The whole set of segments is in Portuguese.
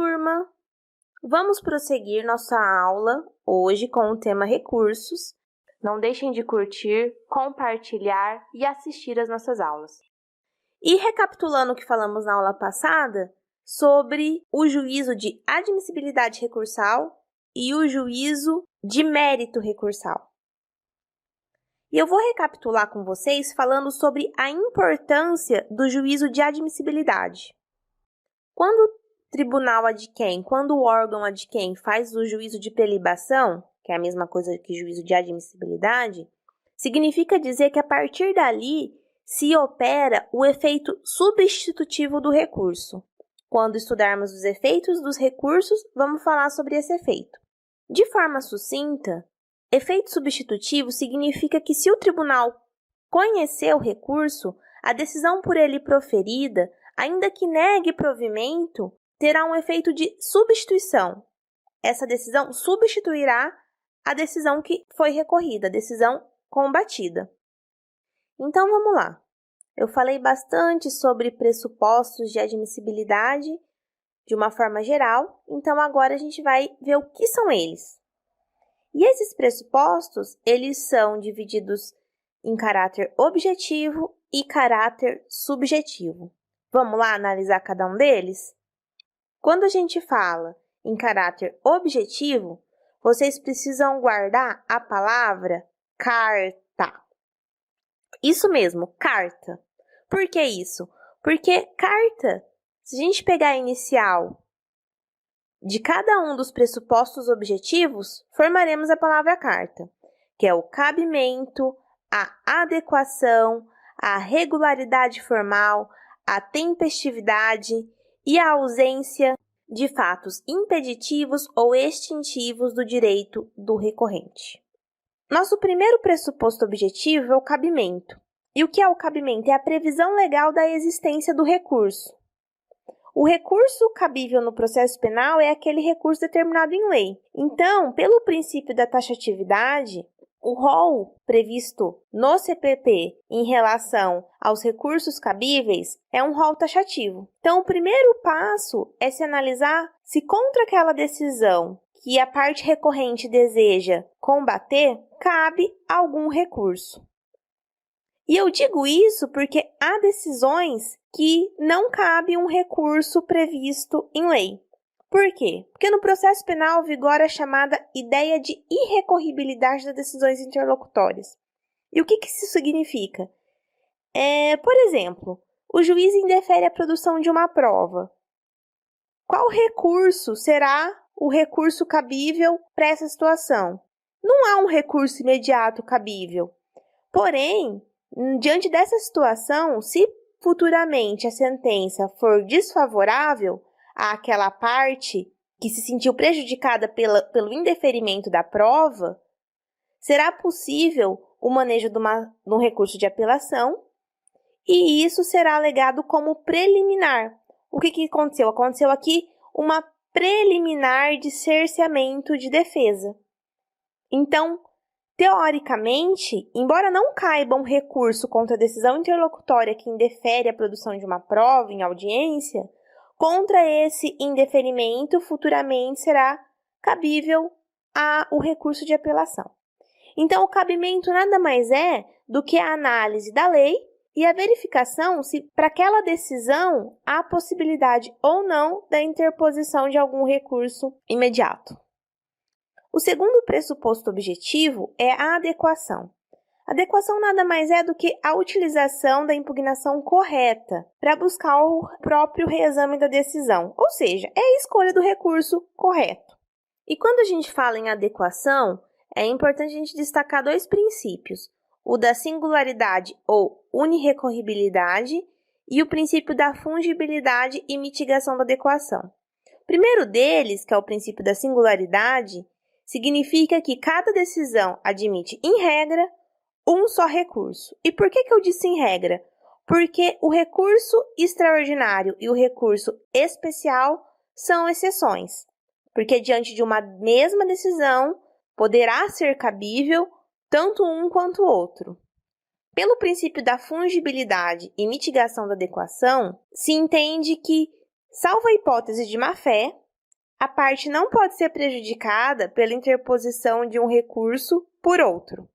turma! Vamos prosseguir nossa aula hoje com o tema recursos. Não deixem de curtir, compartilhar e assistir às nossas aulas. E recapitulando o que falamos na aula passada sobre o juízo de admissibilidade recursal e o juízo de mérito recursal. E eu vou recapitular com vocês falando sobre a importância do juízo de admissibilidade. Quando o tribunal adquém, quando o órgão adquém faz o juízo de prelibação, que é a mesma coisa que juízo de admissibilidade, significa dizer que a partir dali se opera o efeito substitutivo do recurso. Quando estudarmos os efeitos dos recursos, vamos falar sobre esse efeito. De forma sucinta, efeito substitutivo significa que se o tribunal conhecer o recurso, a decisão por ele proferida, ainda que negue provimento, terá um efeito de substituição. Essa decisão substituirá a decisão que foi recorrida, a decisão combatida. Então, vamos lá. Eu falei bastante sobre pressupostos de admissibilidade de uma forma geral, então agora a gente vai ver o que são eles. E esses pressupostos, eles são divididos em caráter objetivo e caráter subjetivo. Vamos lá analisar cada um deles? Quando a gente fala em caráter objetivo, vocês precisam guardar a palavra carta. Isso mesmo, carta. Por que isso? Porque carta, se a gente pegar a inicial de cada um dos pressupostos objetivos, formaremos a palavra carta, que é o cabimento, a adequação, a regularidade formal, a tempestividade e a ausência de fatos impeditivos ou extintivos do direito do recorrente. Nosso primeiro pressuposto objetivo é o cabimento. E o que é o cabimento? É a previsão legal da existência do recurso. O recurso cabível no processo penal é aquele recurso determinado em lei. Então, pelo princípio da taxatividade, o rol previsto no CPP em relação aos recursos cabíveis é um rol taxativo. Então, o primeiro passo é se analisar se contra aquela decisão que a parte recorrente deseja combater, cabe algum recurso. E eu digo isso porque há decisões que não cabe um recurso previsto em lei. Por quê? Porque no processo penal vigora a chamada ideia de irrecorribilidade das decisões interlocutórias. E o que isso significa? Por exemplo, o juiz indefere a produção de uma prova. Qual recurso será o recurso cabível para essa situação? Não há um recurso imediato cabível. Porém, diante dessa situação, se futuramente a sentença for desfavorável àquela parte que se sentiu prejudicada pelo indeferimento da prova, será possível o manejo de um recurso de apelação e isso será alegado como preliminar. O que aconteceu? Aconteceu aqui uma preliminar de cerceamento de defesa. Então, teoricamente, embora não caiba um recurso contra a decisão interlocutória que indefere a produção de uma prova em audiência, contra esse indeferimento, futuramente será cabível o recurso de apelação. Então, o cabimento nada mais é do que a análise da lei e a verificação se para aquela decisão há possibilidade ou não da interposição de algum recurso imediato. O segundo pressuposto objetivo é a adequação. Adequação nada mais é do que a utilização da impugnação correta para buscar o próprio reexame da decisão, ou seja, é a escolha do recurso correto. E quando a gente fala em adequação, é importante a gente destacar dois princípios, o da singularidade ou unirrecorribilidade e o princípio da fungibilidade e mitigação da adequação. O primeiro deles, que é o princípio da singularidade, significa que cada decisão admite, em regra, um só recurso. E por que eu disse em regra? Porque o recurso extraordinário e o recurso especial são exceções. Porque diante de uma mesma decisão, poderá ser cabível tanto um quanto o outro. Pelo princípio da fungibilidade e mitigação da adequação, se entende que, salvo a hipótese de má-fé, a parte não pode ser prejudicada pela interposição de um recurso por outro.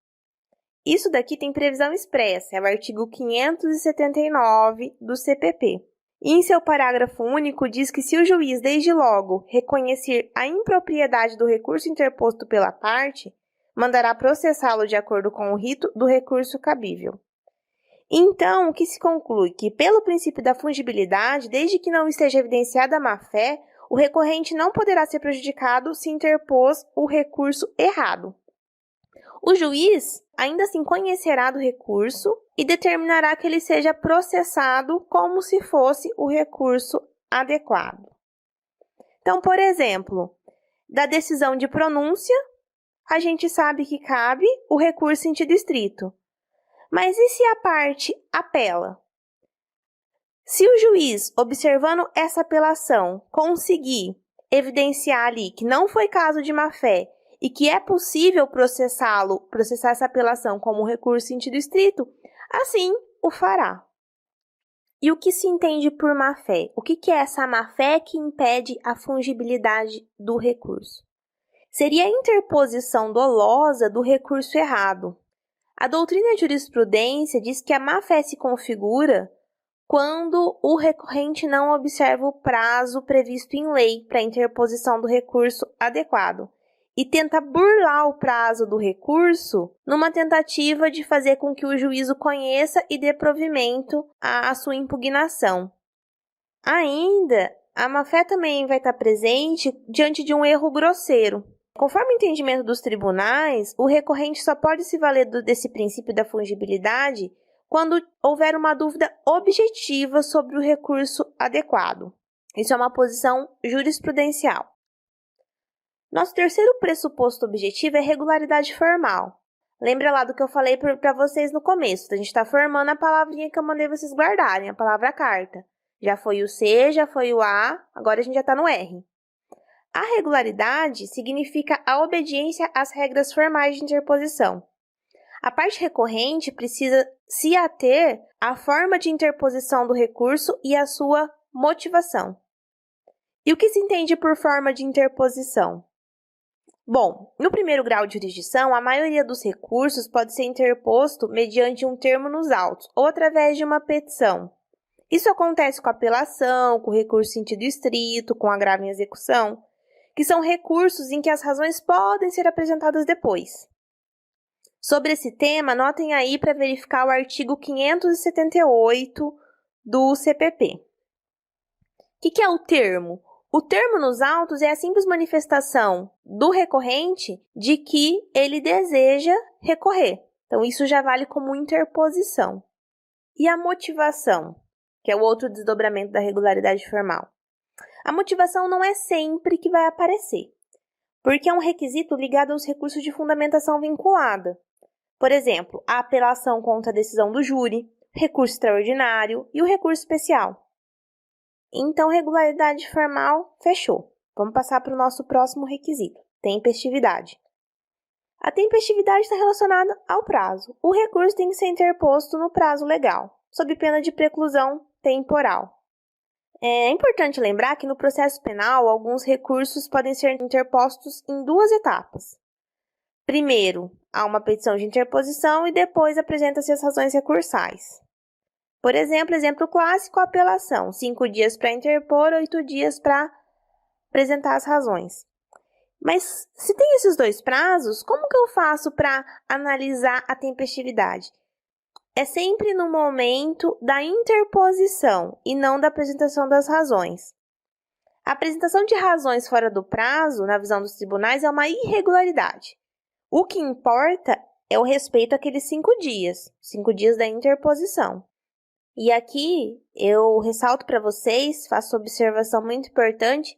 Isso daqui tem previsão expressa, é o artigo 579 do CPP. E em seu parágrafo único diz que se o juiz, desde logo, reconhecer a impropriedade do recurso interposto pela parte, mandará processá-lo de acordo com o rito do recurso cabível. Então, o que se conclui? Que, pelo princípio da fungibilidade, desde que não esteja evidenciada a má-fé, o recorrente não poderá ser prejudicado se interpôs o recurso errado. O juiz ainda assim conhecerá do recurso e determinará que ele seja processado como se fosse o recurso adequado. Então, por exemplo, da decisão de pronúncia, a gente sabe que cabe o recurso em sentido estrito. Mas e se a parte apela? Se o juiz, observando essa apelação, conseguir evidenciar ali que não foi caso de má-fé e que é possível processar essa apelação como recurso em sentido estrito, assim o fará. E o que se entende por má-fé? O que é essa má-fé que impede a fungibilidade do recurso? Seria a interposição dolosa do recurso errado. A doutrina de jurisprudência diz que a má-fé se configura quando o recorrente não observa o prazo previsto em lei para a interposição do recurso adequado e tenta burlar o prazo do recurso numa tentativa de fazer com que o juízo conheça e dê provimento à sua impugnação. Ainda, a má-fé também vai estar presente diante de um erro grosseiro. Conforme o entendimento dos tribunais, o recorrente só pode se valer desse princípio da fungibilidade quando houver uma dúvida objetiva sobre o recurso adequado. Isso é uma posição jurisprudencial. Nosso terceiro pressuposto objetivo é regularidade formal. Lembra lá do que eu falei para vocês no começo? A gente está formando a palavrinha que eu mandei vocês guardarem, a palavra carta. Já foi o C, já foi o A, agora a gente já está no R. A regularidade significa a obediência às regras formais de interposição. A parte recorrente precisa se ater à forma de interposição do recurso e à sua motivação. E o que se entende por forma de interposição? Bom, no primeiro grau de jurisdição, a maioria dos recursos pode ser interposto mediante um termo nos autos ou através de uma petição. Isso acontece com apelação, com recurso em sentido estrito, com agravo em execução, que são recursos em que as razões podem ser apresentadas depois. Sobre esse tema, notem aí para verificar o artigo 578 do CPP. O que é o termo? O termo nos autos é a simples manifestação do recorrente de que ele deseja recorrer. Então, isso já vale como interposição. E a motivação, que é o outro desdobramento da regularidade formal. A motivação não é sempre que vai aparecer, porque é um requisito ligado aos recursos de fundamentação vinculada. Por exemplo, a apelação contra a decisão do júri, recurso extraordinário e o recurso especial. Então, regularidade formal, fechou. Vamos passar para o nosso próximo requisito, tempestividade. A tempestividade está relacionada ao prazo. O recurso tem que ser interposto no prazo legal, sob pena de preclusão temporal. É importante lembrar que no processo penal, alguns recursos podem ser interpostos em duas etapas. Primeiro, há uma petição de interposição e depois apresenta-se as razões recursais. Por exemplo clássico, a apelação, 5 dias para interpor, 8 dias para apresentar as razões. Mas se tem esses dois prazos, como que eu faço para analisar a tempestividade? É sempre no momento da interposição e não da apresentação das razões. A apresentação de razões fora do prazo, na visão dos tribunais, é uma irregularidade. O que importa é o respeito àqueles 5 dias da interposição. E aqui eu ressalto para vocês, faço observação muito importante,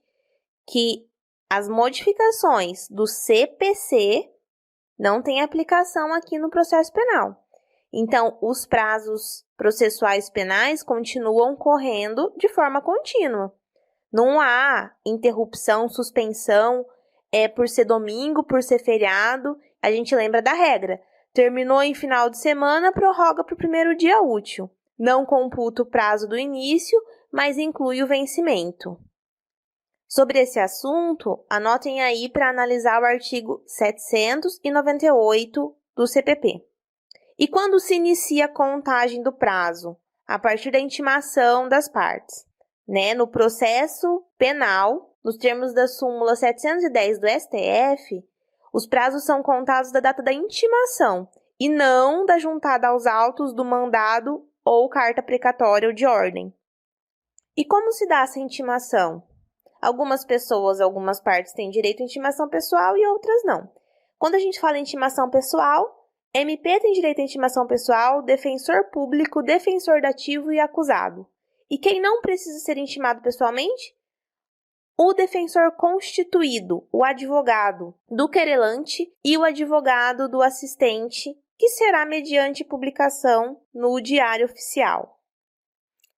que as modificações do CPC não têm aplicação aqui no processo penal. Então, os prazos processuais penais continuam correndo de forma contínua. Não há interrupção, suspensão, por ser domingo, por ser feriado. A gente lembra da regra. Terminou em final de semana, prorroga para o primeiro dia útil. Não computa o prazo do início, mas inclui o vencimento. Sobre esse assunto, anotem aí para analisar o artigo 798 do CPP. E quando se inicia a contagem do prazo? A partir da intimação das partes. No processo penal, nos termos da súmula 710 do STF, os prazos são contados da data da intimação e não da juntada aos autos do mandado ou carta precatória ou de ordem. E como se dá essa intimação? Algumas pessoas, algumas partes têm direito à intimação pessoal e outras não. Quando a gente fala em intimação pessoal, MP tem direito à intimação pessoal, defensor público, defensor dativo e acusado. E quem não precisa ser intimado pessoalmente? O defensor constituído, o advogado do querelante e o advogado do assistente, que será mediante publicação no Diário Oficial.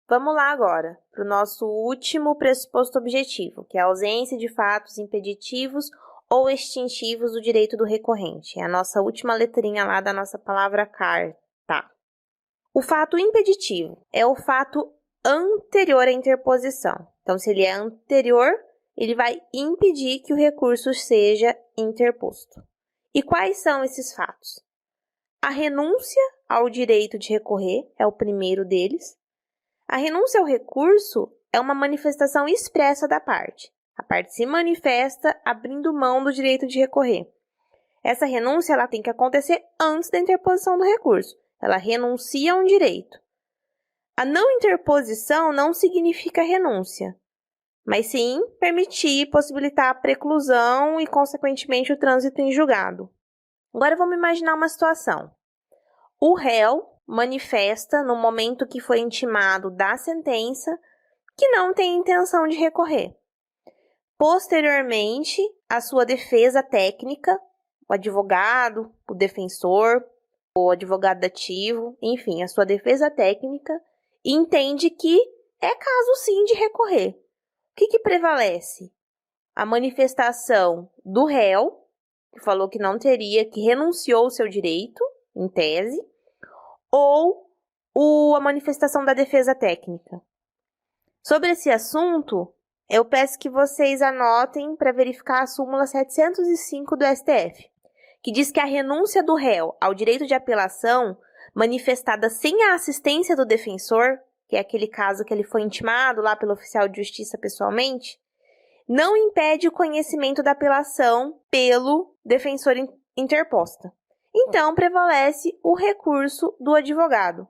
Vamos lá agora para o nosso último pressuposto objetivo, que é a ausência de fatos impeditivos ou extintivos do direito do recorrente. É a nossa última letrinha lá da nossa palavra carta. O fato impeditivo é o fato anterior à interposição. Então, se ele é anterior, ele vai impedir que o recurso seja interposto. E quais são esses fatos? A renúncia ao direito de recorrer é o primeiro deles. A renúncia ao recurso é uma manifestação expressa da parte. A parte se manifesta abrindo mão do direito de recorrer. Essa renúncia ela tem que acontecer antes da interposição do recurso. Ela renuncia a um direito. A não interposição não significa renúncia, mas sim permitir, possibilitar a preclusão e, consequentemente, o trânsito em julgado. Agora vamos imaginar uma situação. O réu manifesta, no momento que foi intimado da sentença, que não tem intenção de recorrer. Posteriormente, a sua defesa técnica, o advogado, o defensor, o advogado dativo, enfim, a sua defesa técnica, entende que é caso sim de recorrer. O que prevalece? A manifestação do réu, que falou que não teria, que renunciou ao seu direito, em tese, ou a manifestação da defesa técnica. Sobre esse assunto, eu peço que vocês anotem para verificar a súmula 705 do STF, que diz que a renúncia do réu ao direito de apelação, manifestada sem a assistência do defensor, que é aquele caso que ele foi intimado lá pelo oficial de justiça pessoalmente, não impede o conhecimento da apelação pelo defensor interposta. Então, prevalece o recurso do advogado.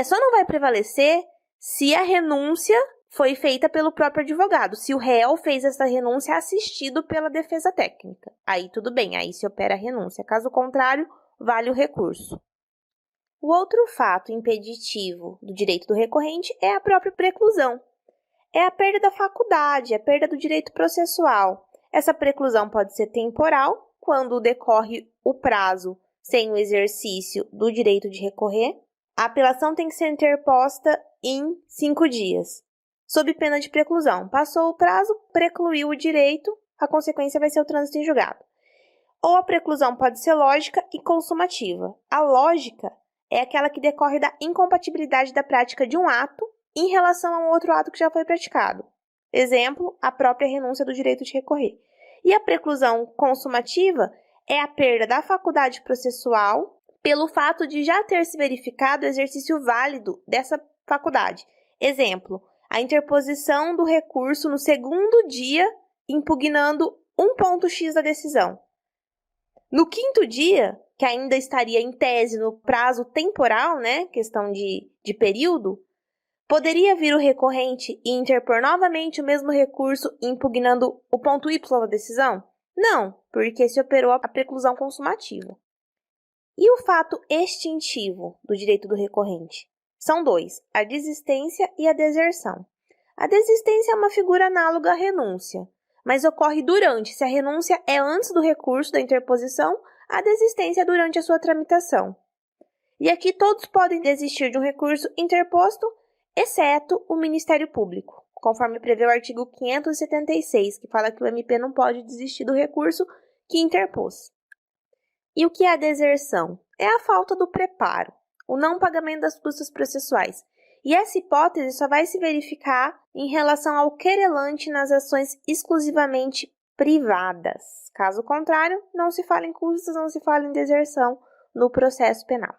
Só não vai prevalecer se a renúncia foi feita pelo próprio advogado, se o réu fez essa renúncia assistido pela defesa técnica. Aí tudo bem, aí se opera a renúncia. Caso contrário, vale o recurso. O outro fato impeditivo do direito do recorrente é a própria preclusão. É a perda da faculdade, a perda do direito processual. Essa preclusão pode ser temporal, quando decorre o prazo sem o exercício do direito de recorrer. A apelação tem que ser interposta em 5 dias, sob pena de preclusão. Passou o prazo, precluiu o direito, a consequência vai ser o trânsito em julgado. Ou a preclusão pode ser lógica e consumativa. A lógica é aquela que decorre da incompatibilidade da prática de um ato em relação a um outro ato que já foi praticado. Exemplo, a própria renúncia do direito de recorrer. E a preclusão consumativa é a perda da faculdade processual pelo fato de já ter se verificado o exercício válido dessa faculdade. Exemplo, a interposição do recurso no segundo dia, impugnando um ponto X da decisão. No quinto dia, que ainda estaria em tese no prazo temporal, questão de período, poderia vir o recorrente e interpor novamente o mesmo recurso impugnando o ponto Y da decisão? Não, porque se operou a preclusão consumativa. E o fato extintivo do direito do recorrente? São 2, a desistência e a deserção. A desistência é uma figura análoga à renúncia, mas ocorre durante. Se a renúncia é antes do recurso da interposição, a desistência é durante a sua tramitação. E aqui todos podem desistir de um recurso interposto, exceto o Ministério Público, conforme prevê o artigo 576, que fala que o MP não pode desistir do recurso que interpôs. E o que é a deserção? É a falta do preparo, o não pagamento das custas processuais. E essa hipótese só vai se verificar em relação ao querelante nas ações exclusivamente privadas. Caso contrário, não se fala em custas, não se fala em deserção no processo penal.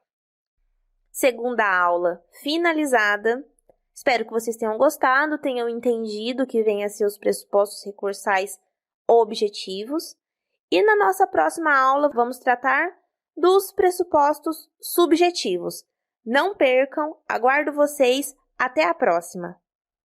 Segunda aula finalizada. Espero que vocês tenham gostado, tenham entendido que vem a ser os pressupostos recursais objetivos. E na nossa próxima aula vamos tratar dos pressupostos subjetivos. Não percam, aguardo vocês. Até a próxima!